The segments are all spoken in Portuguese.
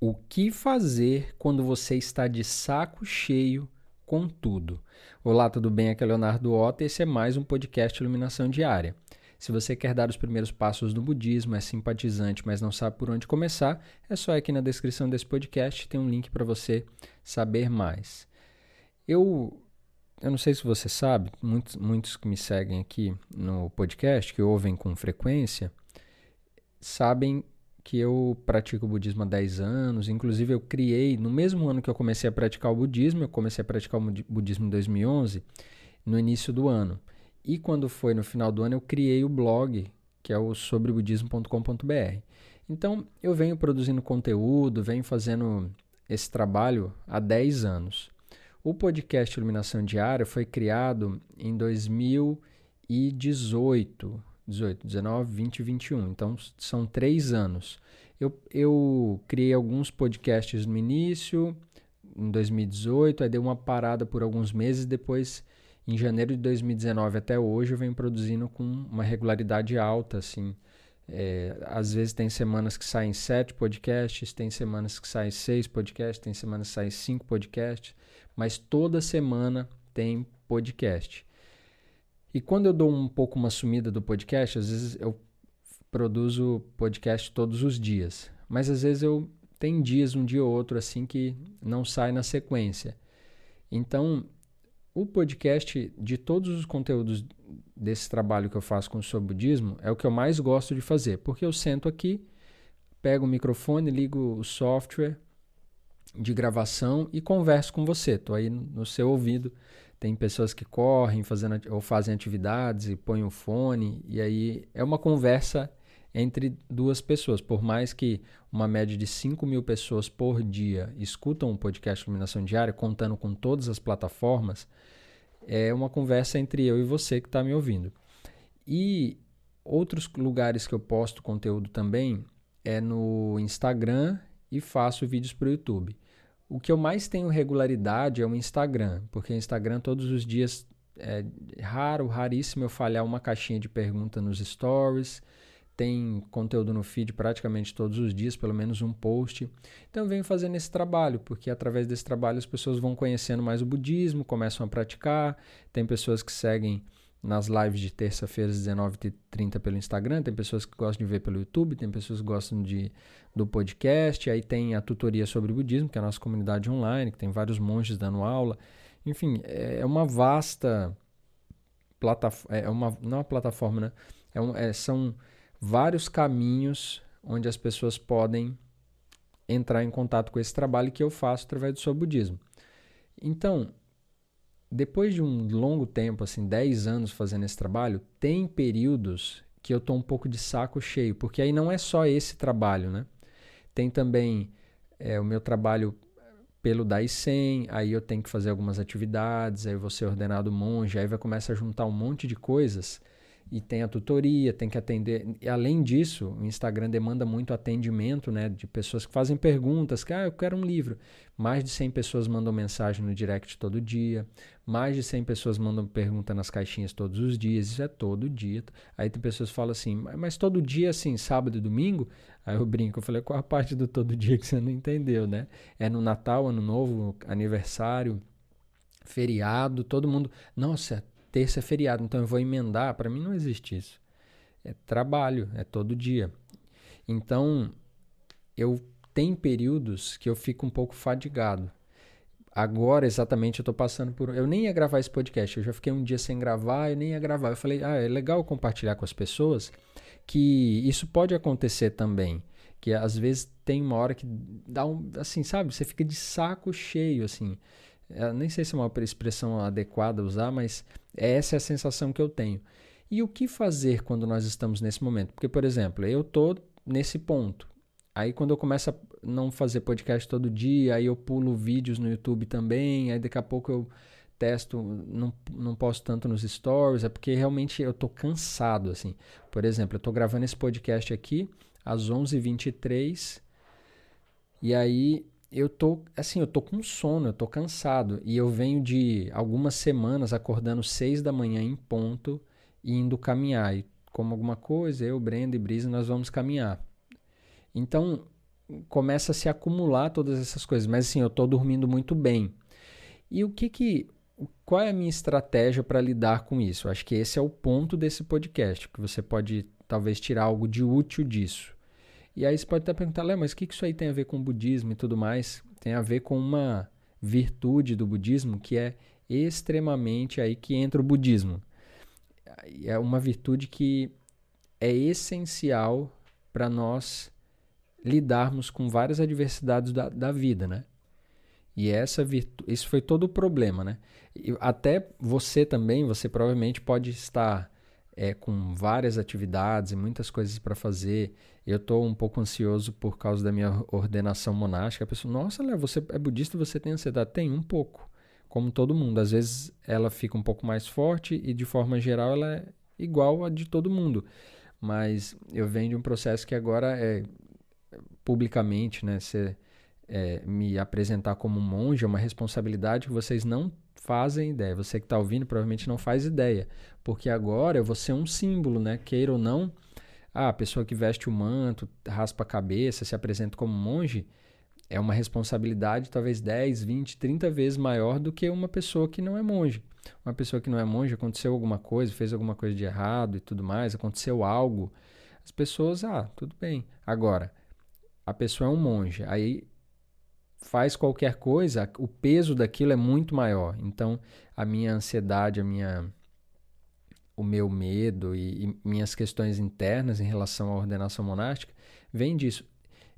O que fazer quando você está de saco cheio com tudo? Olá, tudo bem? Aqui é Leonardo Otta e esse é mais um podcast Iluminação Diária. Se você quer dar os primeiros passos no budismo, é simpatizante, mas não sabe por onde começar, é só aqui na descrição desse podcast, tem um link para você saber mais. Eu não sei se você sabe, muitos que me seguem aqui no podcast, que ouvem com frequência, sabem que eu pratico o budismo há 10 anos. Inclusive, eu criei, no mesmo ano que eu comecei a praticar o budismo, eu comecei a praticar o budismo em 2011, no início do ano. E quando foi no final do ano, eu criei o blog, que é o sobrebudismo.com.br. Então, eu venho produzindo conteúdo, venho fazendo esse trabalho há 10 anos. O podcast Iluminação Diária foi criado em 2018, 18, 19, 20 e 21. Então, são 3 anos. Eu criei alguns podcasts no início, em 2018, aí dei uma parada por alguns meses, depois, em janeiro de 2019 até hoje, eu venho produzindo com uma regularidade alta, assim. Às vezes tem semanas que saem 7 podcasts, tem semanas que saem 6 podcasts, tem semanas que saem 5 podcasts, mas toda semana tem podcast. E quando eu dou um pouco uma sumida do podcast, às vezes eu produzo podcast todos os dias, mas às vezes eu tenho dias, um dia ou outro assim, que não sai na sequência. Então, o podcast, de todos os conteúdos desse trabalho que eu faço com o Sobre Budismo, é o que eu mais gosto de fazer, porque eu sento aqui, pego o microfone, ligo o software de gravação e converso com você. Estou aí no seu ouvido. Tem pessoas que correm ou fazem atividades e põem o fone, e aí é uma conversa entre duas pessoas. Por mais que uma média de 5 mil pessoas por dia escutam o podcast Iluminação Diária, contando com todas as plataformas, é uma conversa entre eu e você que está me ouvindo. E outros lugares que eu posto conteúdo também é no Instagram e faço vídeos para o YouTube. O que eu mais tenho regularidade é o Instagram, porque o Instagram todos os dias é raríssimo eu falhar uma caixinha de pergunta nos stories. Tem conteúdo no feed praticamente todos os dias, pelo menos um post. Então eu venho fazendo esse trabalho, porque através desse trabalho as pessoas vão conhecendo mais o budismo, começam a praticar. Tem pessoas que seguem nas lives de terça-feira às 19h30 pelo Instagram, tem pessoas que gostam de ver pelo YouTube, tem pessoas que gostam do podcast, aí tem a tutoria sobre o budismo, que é a nossa comunidade online, que tem vários monges dando aula. Enfim, é uma vasta plataforma, não é uma plataforma, né? São vários caminhos onde as pessoas podem entrar em contato com esse trabalho que eu faço através do Sobre Budismo. Então, depois de um longo tempo, assim, 10 anos fazendo esse trabalho, tem períodos que eu estou um pouco de saco cheio, porque aí não é só esse trabalho, né? Tem também o meu trabalho pelo Daisen, aí eu tenho que fazer algumas atividades, aí eu vou ser ordenado monge, aí vai começar a juntar um monte de coisas. E tem a tutoria, tem que atender. E além disso, o Instagram demanda muito atendimento, né, de pessoas que fazem perguntas, que eu quero um livro. Mais de 100 pessoas mandam mensagem no direct todo dia, mais de 100 pessoas mandam pergunta nas caixinhas todos os dias, isso é todo dia. Aí tem pessoas que falam assim, mas todo dia, assim, sábado e domingo? Aí eu brinco, eu falei, qual a parte do todo dia que você não entendeu, né? É no Natal, Ano Novo, aniversário, feriado, todo mundo... Nossa, terça é feriado, então eu vou emendar. Para mim não existe isso. É trabalho, é todo dia. Então, eu tenho períodos que eu fico um pouco fadigado. Agora, exatamente, eu estou passando por... Eu nem ia gravar esse podcast, eu já fiquei um dia sem gravar, eu nem ia gravar. Eu falei, é legal compartilhar com as pessoas que isso pode acontecer também. Que às vezes tem uma hora que dá um... Assim, sabe? Você fica de saco cheio, assim. Eu nem sei se é uma expressão adequada a usar, mas essa é a sensação que eu tenho. E o que fazer quando nós estamos nesse momento? Porque, por exemplo, eu estou nesse ponto. Aí quando eu começo a não fazer podcast todo dia, aí eu pulo vídeos no YouTube também, aí daqui a pouco eu testo, não posto tanto nos stories, é porque realmente eu estou cansado, assim. Por exemplo, eu estou gravando esse podcast aqui às 11h23, e aí eu tô com sono, eu tô cansado. E eu venho de algumas semanas acordando 6 da manhã em ponto e indo caminhar. E como alguma coisa, eu, Brenda e Brisa, nós vamos caminhar. Então, começa a se acumular todas essas coisas. Mas assim, eu estou dormindo muito bem. E qual é a minha estratégia para lidar com isso? Eu acho que esse é o ponto desse podcast, que você pode talvez tirar algo de útil disso. E aí você pode até perguntar, Léo, mas o que isso aí tem a ver com o budismo e tudo mais? Tem a ver com uma virtude do budismo que é extremamente aí que entra o budismo. É uma virtude que é essencial para nós lidarmos com várias adversidades da vida, né? E isso foi todo o problema, né? E até você também, você provavelmente pode estar com várias atividades e muitas coisas para fazer. Eu estou um pouco ansioso por causa da minha ordenação monástica. A pessoa, nossa, Léo, você é budista, você tem ansiedade? Tem um pouco, como todo mundo. Às vezes ela fica um pouco mais forte e de forma geral ela é igual a de todo mundo. Mas eu venho de um processo que agora é publicamente, né? Me apresentar como monge é uma responsabilidade que vocês não fazem ideia. Você que está ouvindo provavelmente não faz ideia, porque agora eu vou ser um símbolo, né? Queira ou não, a pessoa que veste o manto, raspa a cabeça, se apresenta como monge, é uma responsabilidade talvez 10, 20, 30 vezes maior do que uma pessoa que não é monge. Uma pessoa que não é monge, aconteceu alguma coisa, fez alguma coisa de errado e tudo mais, aconteceu algo, as pessoas, tudo bem. Agora, a pessoa é um monge, aí faz qualquer coisa, o peso daquilo é muito maior. Então, a minha ansiedade, o meu medo e minhas questões internas em relação à ordenação monástica vem disso.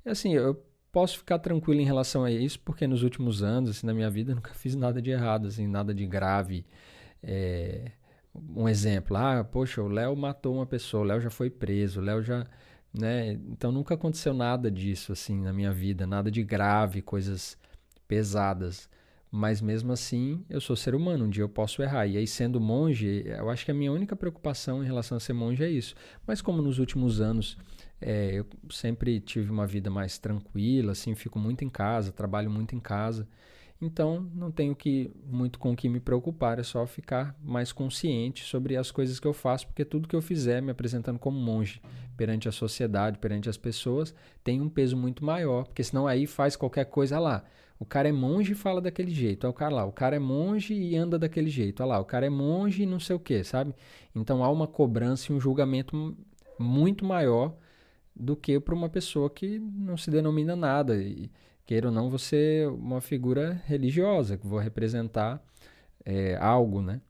E assim, eu posso ficar tranquilo em relação a isso, porque nos últimos anos, assim, na minha vida, eu nunca fiz nada de errado, assim, nada de grave. Um exemplo, poxa, o Léo matou uma pessoa, o Léo já foi preso, o Léo já... Né? Então nunca aconteceu nada disso assim na minha vida, nada de grave, coisas pesadas. Mas mesmo assim, eu sou ser humano, um dia eu posso errar. E aí, sendo monge, eu acho que a minha única preocupação em relação a ser monge é isso. Mas como nos últimos anos eu sempre tive uma vida mais tranquila, assim, fico muito em casa, trabalho muito em casa. Então, não tenho muito com o que me preocupar, é só ficar mais consciente sobre as coisas que eu faço, porque tudo que eu fizer me apresentando como monge perante a sociedade, perante as pessoas, tem um peso muito maior, porque senão aí faz qualquer coisa lá. O cara é monge e fala daquele jeito, o cara é monge e anda daquele jeito, o cara é monge e não sei o que, sabe? Então há uma cobrança e um julgamento muito maior do que para uma pessoa que não se denomina nada. E, queira ou não, você é uma figura religiosa, que vou representar algo, né?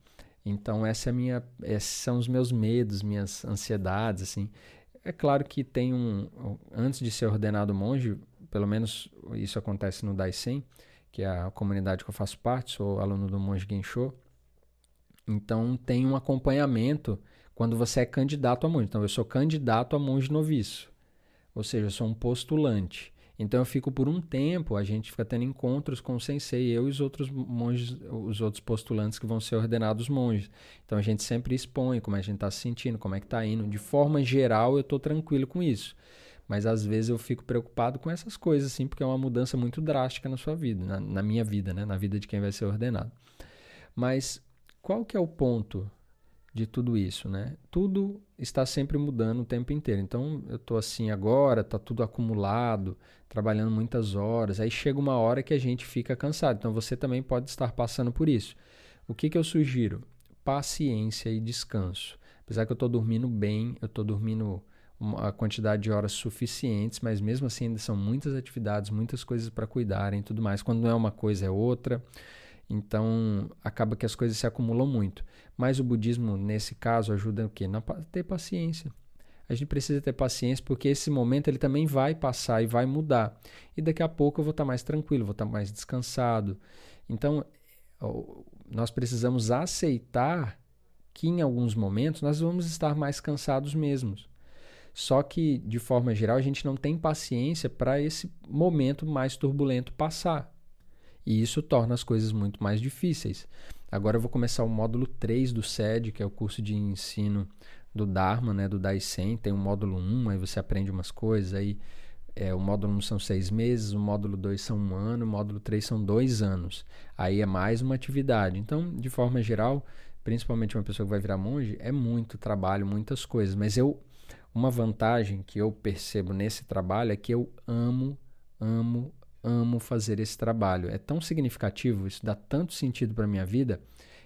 Então, esses são os meus medos, minhas ansiedades, assim. É claro que antes de ser ordenado monge, pelo menos isso acontece no Daisen, que é a comunidade que eu faço parte, sou aluno do monge Gensho. Então, tem um acompanhamento quando você é candidato a monge. Então, eu sou candidato a monge noviço, ou seja, eu sou um postulante. Então eu fico por um tempo, a gente fica tendo encontros com o sensei, eu e os outros monges, os outros postulantes que vão ser ordenados monges. Então a gente sempre expõe como a gente está se sentindo, como é que está indo. De forma geral eu estou tranquilo com isso. Mas às vezes eu fico preocupado com essas coisas, assim, porque é uma mudança muito drástica na sua vida, na minha vida, né? Na vida de quem vai ser ordenado. Mas qual que é o ponto de tudo isso, né? Tudo está sempre mudando o tempo inteiro. Então, eu estou assim agora, está tudo acumulado, trabalhando muitas horas. Aí chega uma hora que a gente fica cansado. Então, você também pode estar passando por isso. O que eu sugiro? Paciência e descanso. Apesar que eu estou dormindo bem, eu estou dormindo a quantidade de horas suficientes, mas mesmo assim ainda são muitas atividades, muitas coisas para cuidarem e tudo mais. Quando não é uma coisa, é outra. Então, acaba que as coisas se acumulam muito. Mas o budismo, nesse caso, ajuda o quê? Ter paciência. A gente precisa ter paciência porque esse momento ele também vai passar e vai mudar. E daqui a pouco eu vou estar mais tranquilo, vou estar mais descansado. Então, nós precisamos aceitar que em alguns momentos nós vamos estar mais cansados mesmos. Só que, de forma geral, a gente não tem paciência para esse momento mais turbulento passar. E isso torna as coisas muito mais difíceis. Agora eu vou começar o módulo 3 do SED, que é o curso de ensino do Dharma, né, do Daisen. Tem o módulo 1, aí você aprende umas coisas. Aí, o módulo 1 são 6 meses, o módulo 2 são 1 ano, o módulo 3 são 2 anos. Aí é mais uma atividade. Então, de forma geral, principalmente uma pessoa que vai virar monge, é muito trabalho, muitas coisas. Mas uma vantagem que eu percebo nesse trabalho é que eu amo amo fazer esse trabalho. É tão significativo, isso dá tanto sentido para a minha vida,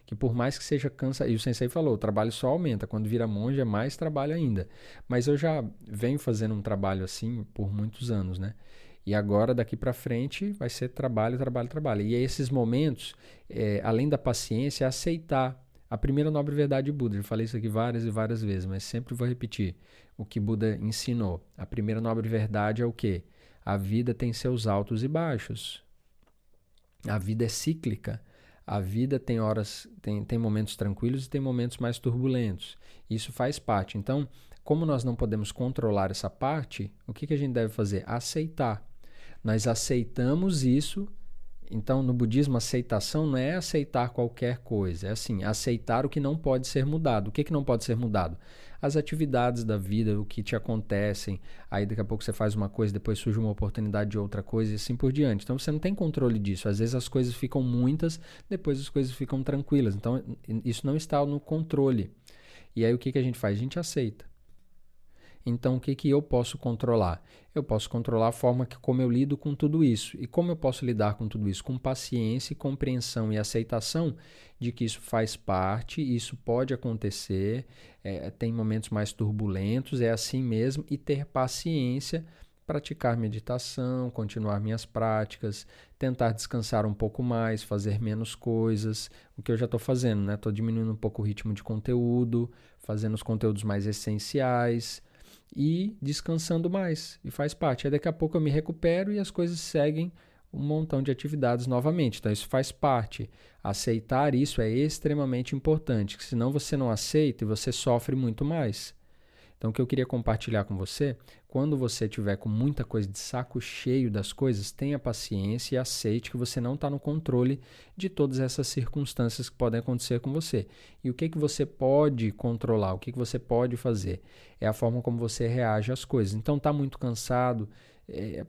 que por mais que seja cansativo, e o sensei falou, o trabalho só aumenta, quando vira monge é mais trabalho ainda. Mas eu já venho fazendo um trabalho assim por muitos anos, né? E agora, daqui para frente, vai ser trabalho, trabalho, trabalho. E aí, esses momentos, além da paciência, é aceitar a primeira nobre verdade de Buda. Eu falei isso aqui várias e várias vezes, mas sempre vou repetir o que Buda ensinou. A primeira nobre verdade é o quê? A vida tem seus altos e baixos. A vida é cíclica. A vida tem horas, tem momentos tranquilos e tem momentos mais turbulentos. Isso faz parte. Então, como nós não podemos controlar essa parte, o que a gente deve fazer? Aceitar. Nós aceitamos isso. Então, no budismo, aceitação não é aceitar qualquer coisa. É assim, aceitar o que não pode ser mudado. O que não pode ser mudado? As atividades da vida, o que te acontecem. Aí, daqui a pouco você faz uma coisa, depois surge uma oportunidade de outra coisa e assim por diante. Então, você não tem controle disso. Às vezes as coisas ficam muitas, depois as coisas ficam tranquilas. Então, isso não está no controle. E aí, o que a gente faz? A gente aceita. Então, o que eu posso controlar? Eu posso controlar a forma como eu lido com tudo isso. E como eu posso lidar com tudo isso? Com paciência, compreensão e aceitação de que isso faz parte, isso pode acontecer, tem momentos mais turbulentos, é assim mesmo, e ter paciência, praticar meditação, continuar minhas práticas, tentar descansar um pouco mais, fazer menos coisas, o que eu já estou fazendo, né? Estou diminuindo um pouco o ritmo de conteúdo, fazendo os conteúdos mais essenciais, e descansando mais, e faz parte. Aí daqui a pouco eu me recupero e as coisas seguem um montão de atividades novamente. Então isso faz parte. Aceitar isso é extremamente importante, porque senão você não aceita e você sofre muito mais. Então o que eu queria compartilhar com você, quando você tiver com muita coisa de saco cheio das coisas, tenha paciência e aceite que você não está no controle de todas essas circunstâncias que podem acontecer com você. E o que você pode controlar, o que você pode fazer, é a forma como você reage às coisas. Então está muito cansado,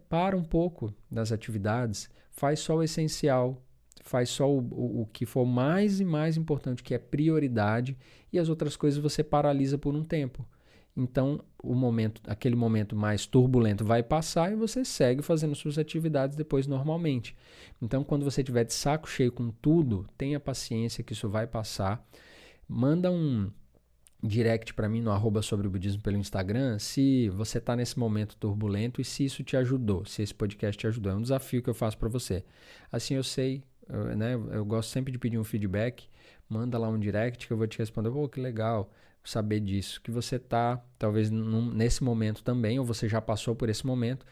para um pouco das atividades, faz só o essencial, faz só o que for mais e mais importante, que é prioridade, e as outras coisas você paralisa por um tempo. Então, aquele momento mais turbulento vai passar e você segue fazendo suas atividades depois normalmente. Então, quando você estiver de saco cheio com tudo, tenha paciência que isso vai passar. Manda um direct para mim no @sobrebudismo pelo Instagram se você está nesse momento turbulento e se isso te ajudou, se esse podcast te ajudou. É um desafio que eu faço para você. Assim eu sei, né? Eu gosto sempre de pedir um feedback. Manda lá um direct que eu vou te responder. Pô, que legal saber disso, que você está talvez nesse momento também, ou você já passou por esse momento,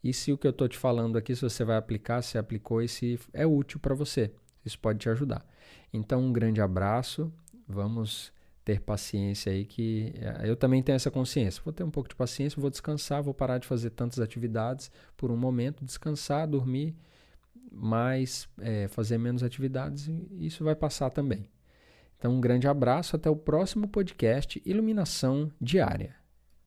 e se o que eu estou te falando aqui, se você vai aplicar, se aplicou e se é útil para você, isso pode te ajudar. Então, um grande abraço, vamos ter paciência aí, que eu também tenho essa consciência, vou ter um pouco de paciência, vou descansar, vou parar de fazer tantas atividades por um momento, descansar, dormir mais, fazer menos atividades, e isso vai passar também. Então, um grande abraço, até o próximo podcast Iluminação Diária.